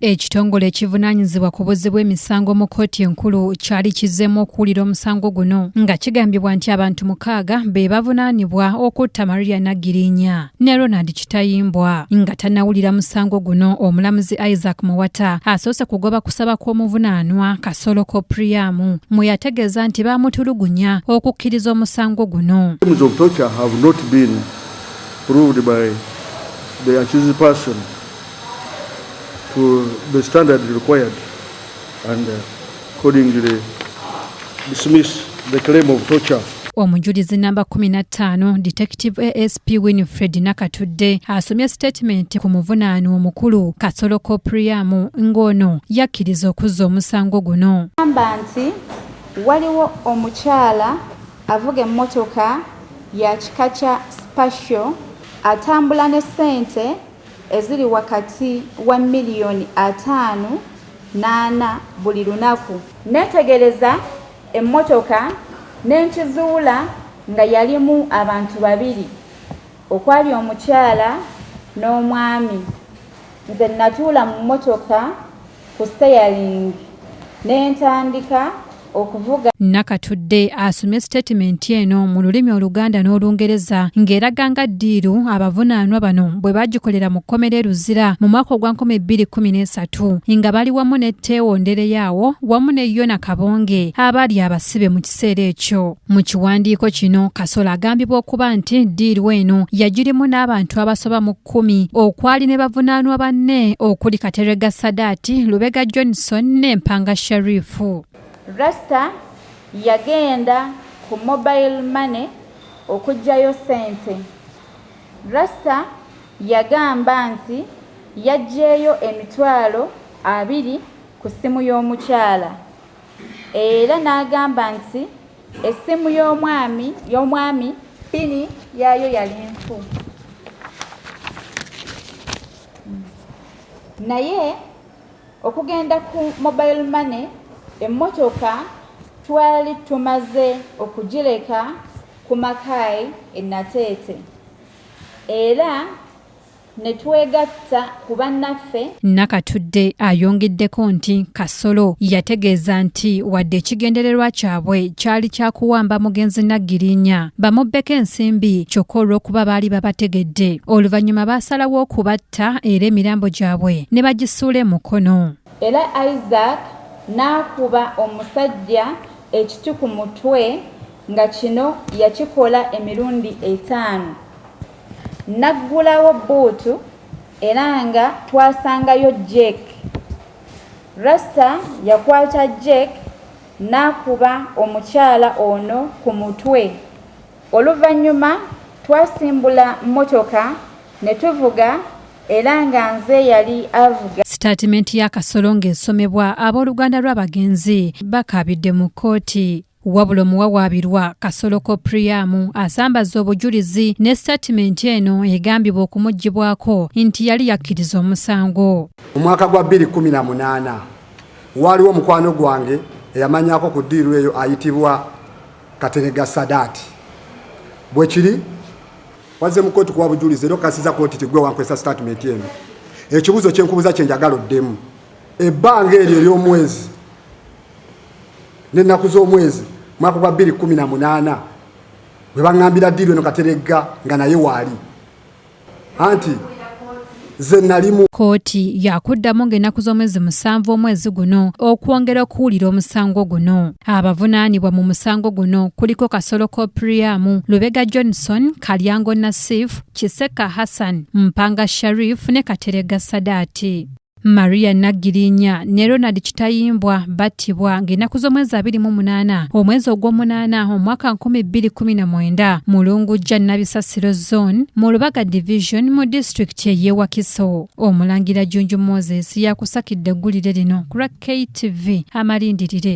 Ekitongole ekivunaanyizibwa ku buzzi bw'emisango mu kkooti enkulu kyali kizzeemu okuwulira omusango guno nga kigambibwa nti abantu 6 be bavunaanibwa okutta Maria Nagirinya ne Ronald Kitayembwa. Nga tannawulira musango guno, omulamuzi Isaac Muwata asoose kugoba kusaba kw'omuvunaanwa Kasolo Kopiriyamu mwe yategeeza nti baamutulugunya okukkiriza omusango guno. Crimes of torture have not been proved by the accused person to the standard required and accordingly dismiss the claim of torture. Omujulizi namba 15 Detective ASP Winfred Nakatudde asomye statement ku muvunaanwa omukulu Kasolo Kopiriyamu ng'ono yakkiriza okuzza omusango guno. Amba nti waliwo omukyala avuga emmotoka ya kika kya Special atambula ne ssente eziri wakati wa $5,000,000 buli lunaku. Netegereza emmotoka n'enkizuula nga yalimu abantu 2 okwali omukyala n'omwami. Nze natuula mu mmotoka ku steering n'entandika okuvuga. Nakatudde asomye statement eno mu lulimi Oluganda n'Olungereza ng'eraga nga ddiiru abavunaanwa bano bwe bagikolera mu kkomera Luzira mu mwaka gwa 2013 nga bali wamu ne Teo Ndereyawo wamu ne Yona Kabonge abaali abasibe mu kiseera ekyo. Mu kiwandiiko kino Kasolo agambibwa okuba nti ddiiru eno yagirimu n'abantu abasoba mu 10 okwali ne bavunaanwa banne okuli Katerega Sadaati, Lubega Johnson ne Mpanga Sharifu. Rasta yagenda ku mobile money okujjayo sente. Rasta yagamba nti yaggyeyo $20,000 ku ssimu y'omukyala. Era n'agamba nti essimu y'omwami pini yaayo yali nfu. Naye okugenda ku mobile money emmotoka twali tumaze okugireka ku Makai Nateete era ne twegatta ku bannaffe. Nakatudde ayongeddeko nti Kasolo yategeeza nti wadde ekigendererwa kyabwe kyali kyakuwamba mugenzi Nagirinya bamubbeko ensimbi kyokka olw'okuba baali babategedde, oluvannyuma baasalawo okubatta era emirambo gyabwe ne bagisuula e Mukono. Era Isaac n'akuba omusajja ekiti ku mutwe nga kino yakikola emirundi 5. Naggulawo bbuutu era nga twasangayo Jack. Rasta yakwata Jack n'akuba omukyala ono ku mutwe. Oluvannyuma twasimbula mmotoka ne tuvuga era nga nze yali avuga. Statement ya Kasolo ng'esomebwa abooluganda lw'abagenzi bakabidde mu kkooti. Wabula omuwawaabirwa Kasolo Kopiriyamu asambaza obujulizi ne statement eno egambibwa okumuggyibwako nti yali yakkiriza omusango. Mu mwaka gwa 2018 waliwo omukwano gwange eyamanyako ku ddiiru eyo ayitibwa Katerega Sadaati. Bwe kiri wazze mu kkooti kuwa bujulizi era okasiza kkooti tigwe wankwesa statement eno. Ekibuzo kyenkubuza kye njagala oddemu. Ebbanga eryo ery'omwezi n'ennaku z'omwezi mwaka gwa 2018 bwe baŋŋambira ddiiru eno Katerega nga naye waali. Anti ze nalimu. Kkooti yakuddamu ng'ennaku z'omwezi 7 omwezi guno okwongera okuwulira omusango guno. Abavunaanibwa mu musango guno kuliko Kasolo Kopiriyamu, Lubega Johnson, Kalyango Nasif, Kiseka Hassan, Mpanga Sharif ne Katerega Sadaati. Maria Nagirinya ne Ronald Kitayembwa battibwa ng'ennaku z'omwezi 28 omwezi ogw'omunaana omwaka 2019 mu Lungujja Nabisasiro Zone mu Lubaga Division mu district y'e Wakiso. Omulangira Junju Moses yakusakidde eggulire lino ku KTV amalindirire.